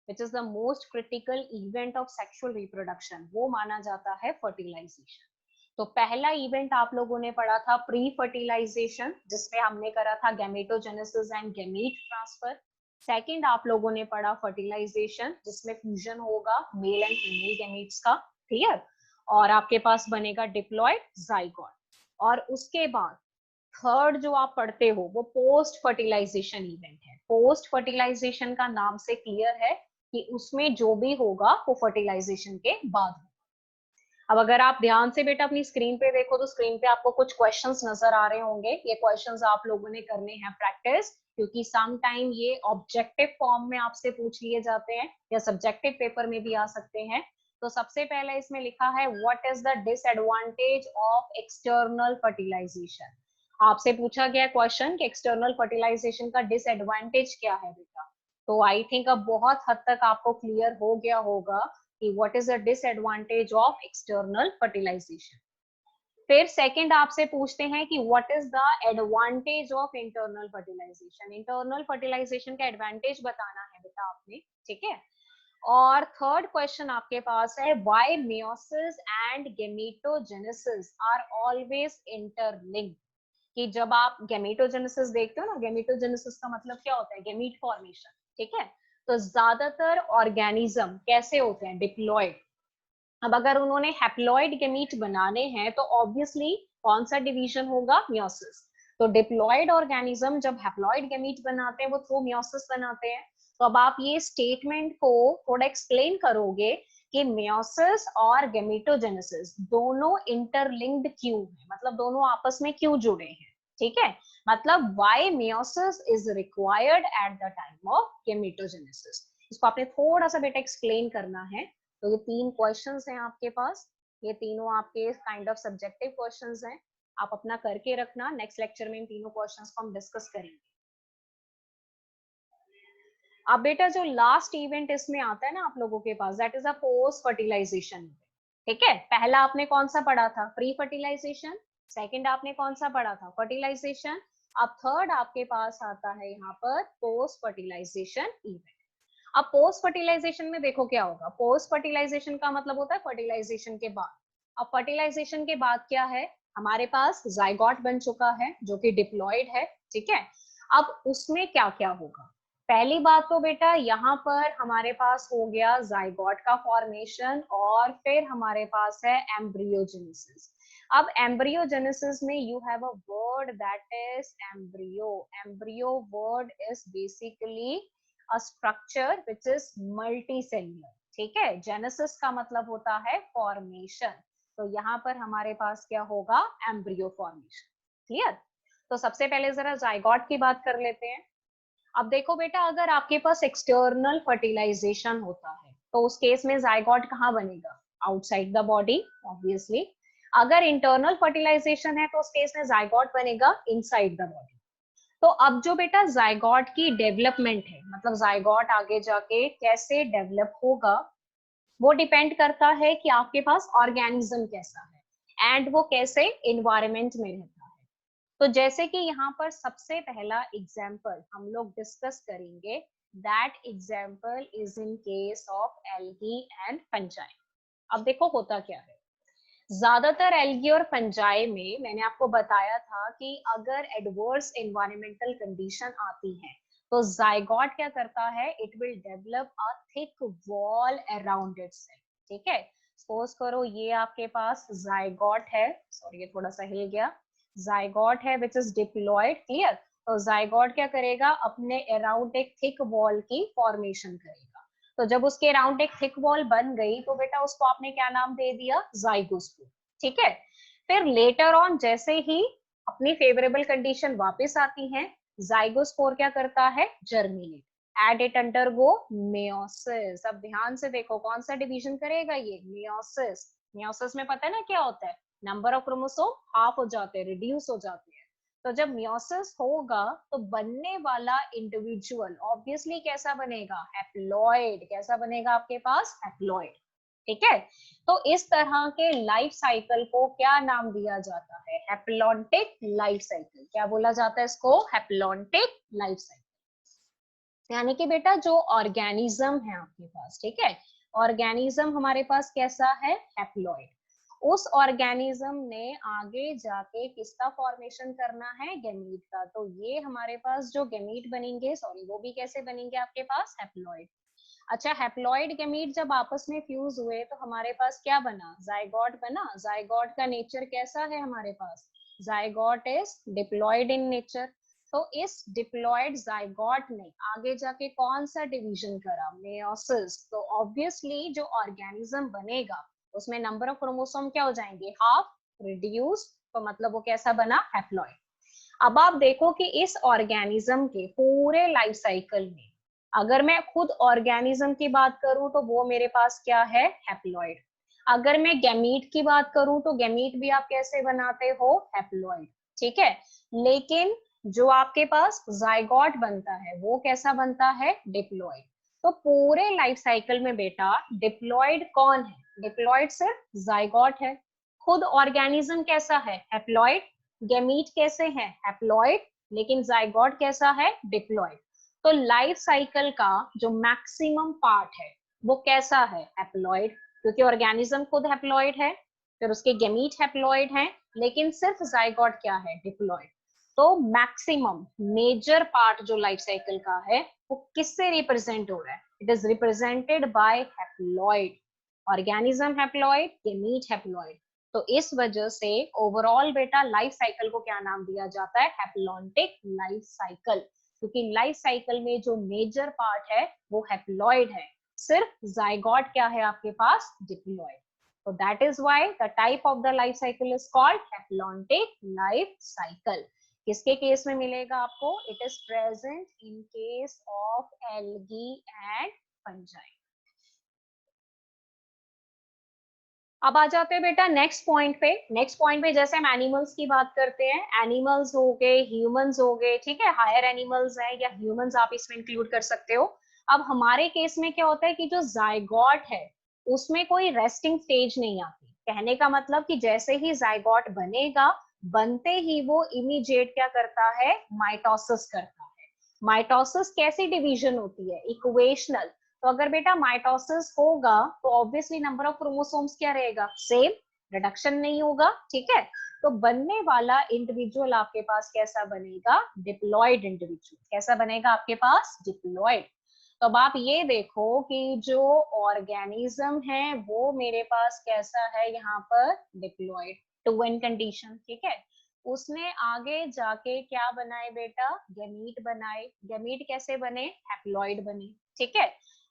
which is the most critical event of sexual reproduction, वो माना जाता है फर्टिलाइजेशन। तो पहला इवेंट आप लोगों ने पढ़ा था प्री फर्टिलाइजेशन, जिसमें हमने करा था gametogenesis and gamete transfer. Second आप लोगों ने पढ़ा फर्टिलाइजेशन, जिसमें फ्यूजन होगा मेल एंड फीमेल गैमीट्स का, क्लियर, और आपके पास बनेगा डिप्लॉयड जाइगोट। और उसके बाद थर्ड जो आप पढ़ते हो वो पोस्ट फर्टिलाइजेशन इवेंट है। पोस्ट फर्टिलाइजेशन का नाम से क्लियर है कि उसमें जो भी होगा वो फर्टिलाइजेशन के बाद होगा। अब अगर आप ध्यान से बेटा अपनी स्क्रीन पे देखो तो स्क्रीन पे आपको कुछ क्वेश्चंस नजर आ रहे होंगे। ये क्वेश्चंस आप लोगों ने करने हैं प्रैक्टिस, क्योंकि सम टाइम ये ऑब्जेक्टिव फॉर्म में आपसे पूछ लिए जाते हैं या सब्जेक्टिव पेपर में भी आ सकते हैं। तो सबसे पहले इसमें लिखा है what is the disadvantage of external fertilization. आपसे पूछा गया क्वेश्चन कि एक्सटर्नल फर्टिलाइजेशन का डिसएडवांटेज क्या है बेटा। तो आई थिंक अब बहुत हद तक आपको क्लियर हो गया होगा कि what is the disadvantage of external fertilization। फिर सेकंड आपसे पूछते हैं कि what is the advantage of internal fertilization। Internal fertilization का एडवांटेज बताना है बेटा आपने, ठीक है। और थर्ड क्वेश्चन आपके पास है why meiosis and gametogenesis are always interlinked। कि जब आप गैमेटोजेनेसिस देखते हो ना, गैमेटोजेनेसिस का मतलब क्या होता है? गैमीट फॉर्मेशन, ठीक है। तो ज्यादातर ऑर्गेनिज्म कैसे होते हैं? डिप्लॉयड। अब अगर उन्होंने हैप्लॉइड गैमीट बनाने हैं तो ऑब्वियसली कौन सा डिवीजन होगा? मियोसिस। तो डिप्लॉयड ऑर्गेनिज्म जब हैप्लॉइड गैमीट बनाते हैं वो थ्रू मियोसिस बनाते हैं। तो अब आप ये स्टेटमेंट को थोड़ा एक्सप्लेन करोगे कि मियोसिस और गैमेटोजेनेसिस दोनों इंटरलिंक्ड क्यों है, मतलब दोनों आपस में क्यों जुड़े हैं, ठीक है। मतलब why meiosis is required at the time of gametogenesis. इसको आपने थोड़ा सा बेटा एक्सप्लेन करना है। तो ये तीन क्वेश्चंस हैं आपके पास, ये तीनों आपके काइंड ऑफ सब्जेक्टिव क्वेश्चंस हैं। आप अपना करके रखना, नेक्स्ट लेक्चर में इन तीनों क्वेश्चंस को हम डिस्कस करेंगे। अब बेटा जो लास्ट इवेंट इसमें आता है ना आप लोगों के पास, that is a post fertilisation. ठीक है, पहला आपने कौन सा पढ़ा था? Pre fertilisation. सेकंड आपने कौन सा पढ़ा था? फर्टिलाइजेशन। अब थर्ड आपके पास आता है यहाँ पर पोस्ट फर्टिलाइजेशन इवेंट। अब पोस्ट फर्टिलाइजेशन में देखो क्या होगा। पोस्ट फर्टिलाइजेशन का मतलब होता है फर्टिलाइजेशन के बाद। अब फर्टिलाइजेशन के बाद क्या है? हमारे पास जाइगोट बन चुका है जो कि डिप्लॉयड है, ठीक है। अब उसमें क्या क्या होगा? पहली बात तो बेटा यहाँ पर हमारे पास हो गया जाइगोट का फॉर्मेशन, और फिर हमारे पास है एम्ब्रियोजेनेसिस। अब एम्ब्रियोजेनेसिस में you have a word that is embryo. Embryo word is basically a structure which is multicellular, ठीक है। जेनेसिस का मतलब होता है फॉर्मेशन। तो यहाँ पर हमारे पास क्या होगा? Embryo formation, clear. तो सबसे पहले जरा जाइगोट की बात कर लेते हैं। अब देखो बेटा, अगर आपके पास एक्सटर्नल फर्टिलाइजेशन होता है तो उस केस में जाइगोट कहाँ बनेगा? Outside the body, obviously. अगर इंटरनल फर्टिलाइजेशन है तो उस केस में जाइगोट बनेगा इनसाइड द बॉडी। तो अब जो बेटा जाइगोट की डेवलपमेंट है, मतलब जाइगोट आगे जाके कैसे डेवलप होगा, वो डिपेंड करता है कि आपके पास ऑर्गेनिज्म कैसा है एंड वो कैसे एनवायरमेंट में रहता है। तो जैसे कि यहाँ पर सबसे पहला एग्जाम्पल हम लोग डिस्कस करेंगे, that example is in case of algae and fungi. अब देखो होता क्या है, ज्यादातर एल्गी और फंजाई में मैंने आपको बताया था कि अगर एडवर्स एनवायरमेंटल कंडीशन आती है तो जाइगोट क्या करता है? It will develop a thick wall around itself, ठीक है। सपोज करो ये आपके पास जाइगोट है, सॉरी ये थोड़ा सा हिल गया, जाइगोट है विच इज डिप्लॉयड, क्लियर। तो जाइगोट क्या करेगा, अपने अराउंड एक थिक वॉल की फॉर्मेशन करेगा। तो जब उसके अराउंड एक थिक वॉल बन गई तो बेटा उसको आपने क्या नाम दे दिया, जाइगोस्पोर। ठीक है, फिर लेटर ऑन जैसे ही अपनी फेवरेबल कंडीशन वापस आती है, जाइगोस्पोर क्या करता है, germinate, at it undergo meiosis. अब ध्यान से देखो कौन सा डिवीजन करेगा ये, मेयोसिस। मेयोसिस में पता है ना क्या होता है, नंबर ऑफ क्रोमोसोम हाफ हो जाते हैं, रिड्यूस हो जाते हैं। तो जब मियोसिस होगा तो बनने वाला इंडिविजुअल ऑब्वियसली कैसा बनेगा, हैप्लॉइड। कैसा बनेगा आपके पास, हैप्लॉइड। ठीक है, तो इस तरह के लाइफ साइकिल को क्या नाम दिया जाता है, हैप्लॉन्टिक लाइफ साइकिल। क्या बोला जाता है इसको, हैप्लॉन्टिक लाइफ साइकिल। यानी कि बेटा जो ऑर्गेनिज्म है आपके पास, ठीक है, ऑर्गेनिज्म हमारे पास कैसा है, हैप्लॉइड। उस ऑर्गेनिज्म ने आगे जाके किसका फॉर्मेशन करना है, गैमीट का। तो ये हमारे पास जो गैमीट बनेंगे, सॉरी वो भी कैसे बनेंगे आपके पास, हैप्लॉइड। अच्छा, हैप्लॉइड गैमीट जब आपस में फ्यूज हुए तो हमारे पास क्या बना, जाइगोट बना। जाइगोट का नेचर कैसा है हमारे पास, zygote is diploid in nature. तो इस डिप्लॉयड जाइगोट ने आगे जाके कौन सा डिवीजन करा, मेयोसिस। तो ऑब्वियसली जो ऑर्गेनिज्म बनेगा उसमें नंबर ऑफ क्रोमोसोम क्या हो जाएंगे, हाफ, रिड्यूस। तो मतलब वो कैसा बना, हैप्लॉइड। अब आप देखो कि इस ऑर्गेनिज्म के पूरे लाइफ साइकिल में अगर मैं खुद ऑर्गेनिज्म की बात करूं तो वो मेरे पास क्या है, हैप्लॉइड। अगर मैं गैमीट की बात करूं तो गैमीट भी आप कैसे बनाते हो, हैप्लॉइड। ठीक है, लेकिन जो आपके पास जाइगोट बनता है वो कैसा बनता है, डिप्लॉइड। तो पूरे लाइफ साइकिल में बेटा डिप्लॉइड कौन है, डिप्लॉइड सिर्फ जाइगोट है। खुद ऑर्गेनिज्म कैसा है, हैप्लॉइड। गैमीट कैसे हैं, हैप्लॉइड। लेकिन जाइगोट कैसा है, डिप्लॉइड। तो लाइफ साइकिल का जो मैक्सिमम पार्ट है वो कैसा है, हैप्लॉइड, क्योंकि ऑर्गेनिज्म खुद हैप्लॉइड है, फिर उसके गैमीट हैप्लॉइड हैं, लेकिन सिर्फ जाइगोट क्या है, डिप्लॉइड। तो मैक्सिमम मेजर पार्ट जो लाइफ साइकिल का है वो किससे रिप्रेजेंट हो रहा है, it is represented by haploid. Organism haploid, gamete haploid. तो इस वजह से ओवरऑल बेटा लाइफ साइकिल को क्या नाम दिया जाता है, हैप्लॉन्टिक लाइफ साइकिल। क्योंकि लाइफ साइकिल में जो मेजर पार्ट है वो हैप्लॉइड है, सिर्फ जाइगोट क्या है आपके पास, diploid. So that is why the type of the life cycle is called haplontic life cycle. किसके केस में मिलेगा आपको, it is present in case of algae and fungi. अब आ जाते हैं बेटा नेक्स्ट पॉइंट पे। नेक्स्ट पॉइंट पे जैसे हम एनिमल्स की बात करते हैं, एनिमल्स हो गए, ह्यूमंस हो गए, ठीक है, हायर एनिमल्स है या ह्यूमंस आप इसमें इंक्लूड कर सकते हो। अब हमारे केस में क्या होता है कि जो जाइगोट है उसमें कोई रेस्टिंग स्टेज नहीं आती। कहने का मतलब कि जैसे ही जाइगोट बनेगा, बनते ही वो इमीडिएट क्या करता है, माइटोसिस करता है। माइटोसिस कैसी डिवीजन होती है, इक्वेशनल। तो अगर बेटा माइटोसिस होगा तो ऑब्वियसली नंबर ऑफ क्रोमोसोम्स क्या रहेगा, सेम, रिडक्शन नहीं होगा। ठीक है, तो बनने वाला इंडिविजुअल आपके पास कैसा बनेगा, डिप्लॉयड इंडिविजुअल। कैसा बनेगा आपके पास, डिप्लॉयड। तो अब आप ये देखो कि जो ऑर्गेनिज्म है वो मेरे पास कैसा है, यहाँ पर डिप्लॉयड, टू एन कंडीशन। ठीक है, उसने आगे जाके क्या बनाए बेटा, गैमीट बनाए। गैमीट कैसे बने, हैप्लॉइड बने। ठीक है,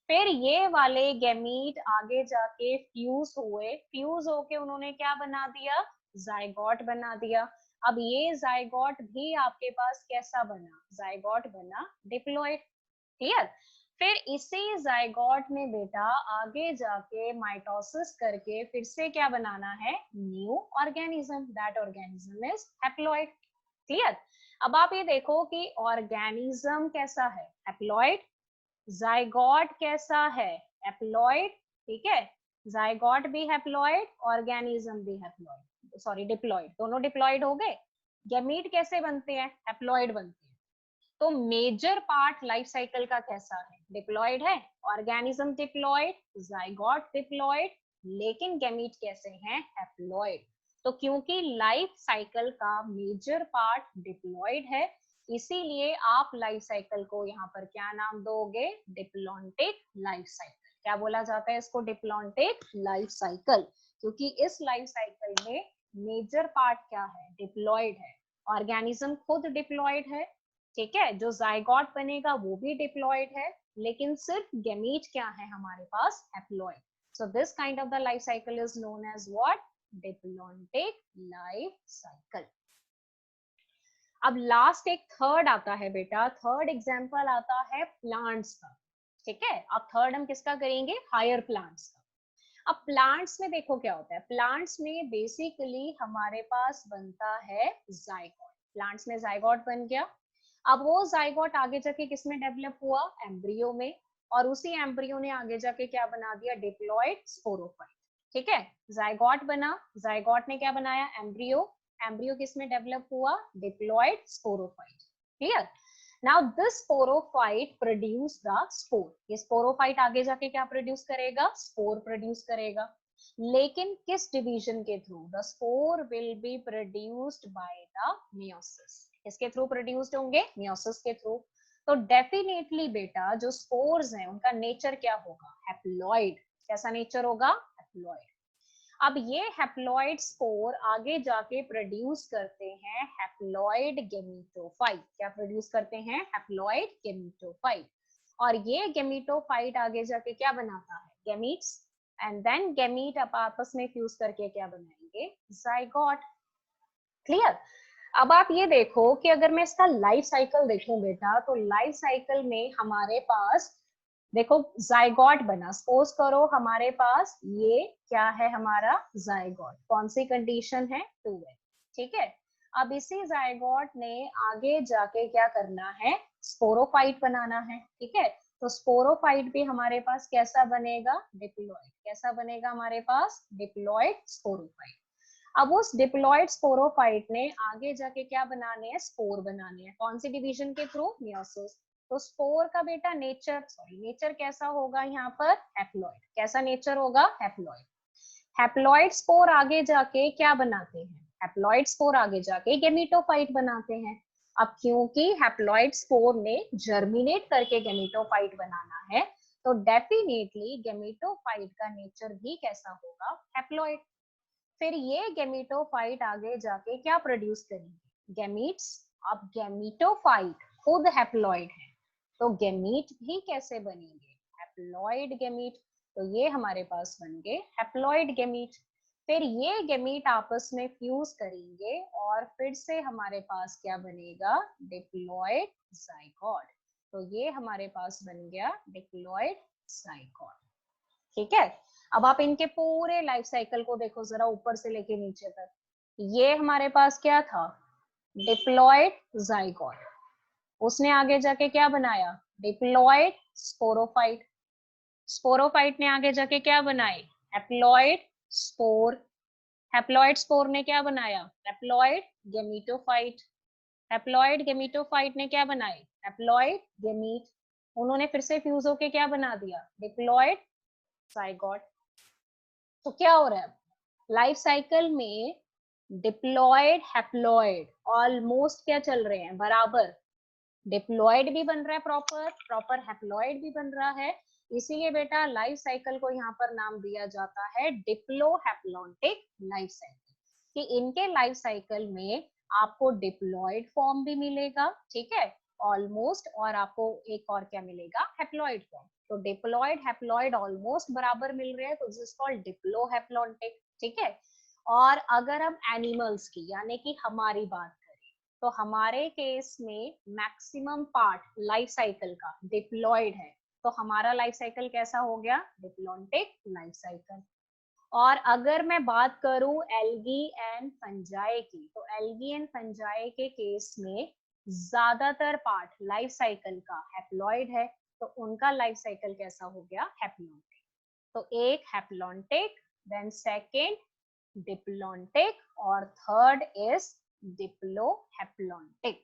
फिर ये वाले गैमीट आगे जाके फ्यूज हुए, फ्यूज होके उन्होंने क्या बना दिया, जाइगोट बना दिया। अब ये जाइगोट भी आपके पास कैसा बना, जाइगोट बना डिप्लॉइड। क्लियर। फिर इसी जाइगोट में बेटा आगे जाके माइटोसिस करके फिर से क्या बनाना है, new organism, that organism is haploid. Clear. अब आप ये देखो कि ऑर्गेनिज्म कैसा है, हैप्लॉइड। जाइगोट कैसा है, हैप्लॉइड। ठीक है, जाइगोट भी हैप्लॉइड, ऑर्गेनिज्म भी हैप्लॉइड, सॉरी डिप्लॉइड, दोनों डिप्लॉइड हो गए। गैमीट कैसे बनते हैं, हैप्लॉइड बनते हैं। तो मेजर पार्ट लाइफ साइकिल का कैसा है, डिप्लॉइड है, ऑर्गेनिज्म डिप्लॉइड, जाइगोट डिप्लॉइड, लेकिन गैमीट कैसे हैं, हैप्लॉइड। तो क्योंकि लाइफ साइकिल का मेजर पार्ट डिप्लॉइड है, इसीलिए आप लाइफ साइकिल को यहाँ पर क्या नाम दोगे, डिप्लॉन्टिक लाइफ साइकिल। क्या बोला जाता है इसको, डिप्लॉन्टिक लाइफ साइकिल, क्योंकि इस लाइफ साइकिल में मेजर पार्ट क्या है, डिप्लॉइड है। ऑर्गेनिज्म खुद डिप्लॉइड है, ठीक है, जो जाइगोट बनेगा वो भी डिप्लॉयड है, लेकिन सिर्फ गैमीट क्या है हमारे पास, haploid. So this kind of the life cycle is known as what, diplontic life cycle. अब लास्ट एक थर्ड आता है बेटा, थर्ड एग्जांपल आता है प्लांट्स का. ठीक है, अब थर्ड हम किसका करेंगे, हायर प्लांट्स का. अब प्लांट्स में देखो क्या होता है, प्लांट्स में बेसिकली हमारे पास बनता है जाइगोट. प्लांट्स में जाइगोट बन गया. अब वो जाइगोट आगे जाके किसमें डेवलप हुआ, एम्ब्रियो में, और उसी एम्ब्रियो ने आगे जाके क्या बना दिया, डिप्लॉयड स्पोरोफाइट. ठीक है, जाइगोट बना, जाइगोट ने क्या बनाया, एम्ब्रियो, एम्ब्रियो किसमें डेवलप हुआ, diploid sporophyte. Clear. Now this sporophyte produce the spore. ये स्पोरोफाइट आगे जाके क्या प्रोड्यूस करेगा, स्पोर प्रोड्यूस करेगा. लेकिन किस डिवीजन के through, the spore will be produced by the meiosis. इसके थ्रू प्रोड्यूस्ड होंगे, मियोसिस के थ्रू. तो डेफिनेटली बेटा जो स्पोर्स हैं उनका नेचर क्या होगा, हैप्लॉइड. कैसा नेचर होगा, हैप्लॉइड. अब ये हैप्लॉइड स्पोर आगे जाके प्रोड्यूस करते हैं हैप्लॉइड गेमीटोफाइट. क्या प्रोड्यूस करते हैं, हैप्लॉइड गेमीटोफाइट. और ये गेमीटोफाइट आगे जाके क्या बनाता है, गेमीट्स. एंड देन गेमीट आपस में फ्यूज करके क्या बनाएंगे, जाइगोट. क्लियर. अब आप ये देखो कि अगर मैं इसका लाइफ साइकिल देखूं बेटा, तो लाइफ साइकिल में हमारे पास देखो जाइगोट बना, सपोज करो हमारे पास ये क्या है, हमारा जाइगोट. कौन सी कंडीशन है, 2 है. ठीक है. अब इसी जाइगोट ने आगे जाके क्या करना है, स्पोरोफाइट बनाना है. ठीक है, तो स्पोरोफाइट भी हमारे पास कैसा बनेगा, डिप्लॉयड. कैसा बनेगा हमारे पास, डिप्लॉयड स्पोरोफाइट. अब उस डिप्लॉयड स्पोरोफाइट ने आगे जाके क्या बनाने हैं, स्पोर बनाने हैं. कौन सी डिवीजन के थ्रू, मियोसिस. तो स्पोर का बेटा नेचर, नेचर कैसा होगा यहाँ पर, हैप्लॉइड. कैसा नेचर होगा, हैप्लॉइड. हैप्लॉइड स्पोर आगे जाके क्या बनाते हैं, हैप्लॉइड स्पोर आगे जाके गेमीटोफाइट बनाते हैं. अब क्योंकि हैप्लॉइड स्पोर ने जर्मिनेट करके गेमीटोफाइट बनाना है, तो डेफिनेटली गेमीटोफाइट का नेचर भी कैसा होगा, हैप्लॉइड. फिर ये गेमीटोफाइट आगे जाके क्या प्रोड्यूस करेंगे, गैमीट्स. अब गेमीटोफाइट खुद हैप्लॉइड है, तो गैमीट भी कैसे बनेंगे, हैप्लॉइड गैमीट. तो ये हमारे पास बन गए हैप्लॉइड गैमीट. फिर ये गैमीट आपस में फ्यूज करेंगे और फिर से हमारे पास क्या बनेगा, डिप्लॉयड जाइगोट. तो ये हमारे पास बन गया डिप्लॉयड जाइगोट. ठीक है. अब आप इनके पूरे लाइफ साइकिल को देखो जरा, ऊपर से लेके नीचे तक. ये हमारे पास क्या था, डिप्लॉयड जाइगोट. उसने आगे जाके क्या बनाया, डिप्लॉयड स्पोरोफाइट. स्पोरोफाइट ने आगे जाके क्या बनाए, हैप्लॉयड स्पोर. हैप्लॉयड स्पोर ने क्या बनाया, हैप्लॉयड गेमीटोफाइट. हैप्लॉयड गेमीटोफाइट ने क्या बनाए, हैप्लॉयड गेमीट. उन्होंने फिर से फ्यूज होके क्या बना दिया, डिप्लॉयड जाइगोट. तो क्या हो रहा है, लाइफ साइकिल में डिप्लॉयड हैप्लॉयड ऑलमोस्ट क्या चल रहे हैं, बराबर. डिप्लॉयड भी बन रहा है प्रॉपर, प्रॉपर हैप्लॉयड भी बन रहा है. इसीलिए बेटा लाइफ साइकिल को यहाँ पर नाम दिया जाता है डिप्लो हैप्लॉन्टिक लाइफ साइकिल. कि इनके लाइफ साइकिल में आपको डिप्लॉयड फॉर्म भी मिलेगा, ठीक है, ऑलमोस्ट, और आपको एक और क्या मिलेगा, हैप्लॉयड फॉर्म. तो डिप्लॉयड हैप्लॉयड ऑलमोस्ट बराबर मिल रहे हैं, तो this is called Diplo haplontic. ठीक है. और अगर हम एनिमल्स की यानी कि हमारी बात करें, तो हमारे केस में मैक्सिमम पार्ट लाइफ साइकिल का डिप्लॉयड है. तो हमारा लाइफ साइकिल कैसा हो गया, डिप्लॉन्टिक लाइफ साइकिल. और अगर मैं बात करूं एल्गी एंड फंजाई की, तो एल्गी एंड फंजाई के केस में ज्यादातर पार्ट लाइफ साइकिल का हैप्लॉयड है. तो उनका लाइफ साइकिल कैसा हो गया, हैप्लॉन्टिक. तो एक हैप्लॉन्टिक, देन सेकेंड डिप्लॉन्टिक, और थर्ड इज डिप्लो हैप्लॉन्टिक.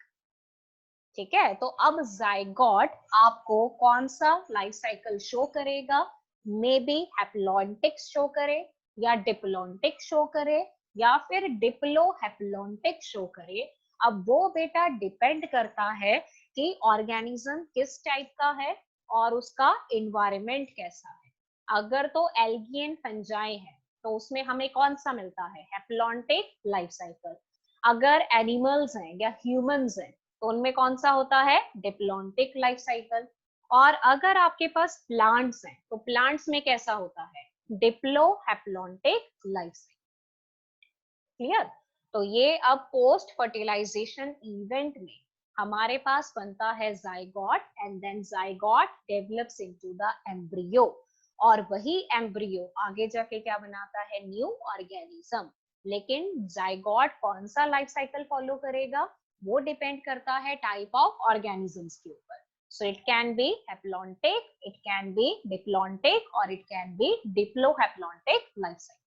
ठीक है. तो अब जाइगोट आपको कौन सा लाइफ साइकिल शो करेगा, मे बी हैप्लॉन्टिक शो करे, या डिप्लॉन्टिक शो करे, या फिर डिप्लो हैप्लॉन्टिक शो करे. अब वो बेटा डिपेंड करता है कि ऑर्गेनिज्म किस टाइप का है और उसका इन्वायरमेंट कैसा है. अगर तो एल्गी एंड फंजाई है, तो उसमें हमें कौन सा मिलता है, हैप्लॉन्टिक लाइफ साइकिल. अगर एनिमल्स हैं या ह्यूमंस हैं, तो उनमें कौन सा होता है, डिप्लॉन्टिक लाइफ साइकिल। और अगर आपके पास प्लांट्स हैं तो प्लांट्स में कैसा होता है, डिप्लोहैप्लॉन्टिक लाइफ साइकिल। क्लियर। तो ये अब पोस्ट फर्टिलाइजेशन इवेंट में हमारे पास बनता है zygote and then zygote develops into the embryo, और वही एम्ब्रियो आगे जाके क्या बनाता है, न्यू ऑर्गेनिज्म। लेकिन जाइगोट कौन सा लाइफ साइकिल फॉलो करेगा, वो डिपेंड करता है टाइप ऑफ ऑर्गेनिजम्स के ऊपर। So it can be haplontic, it can be diplontic, और it can be diplohaplontic life cycle.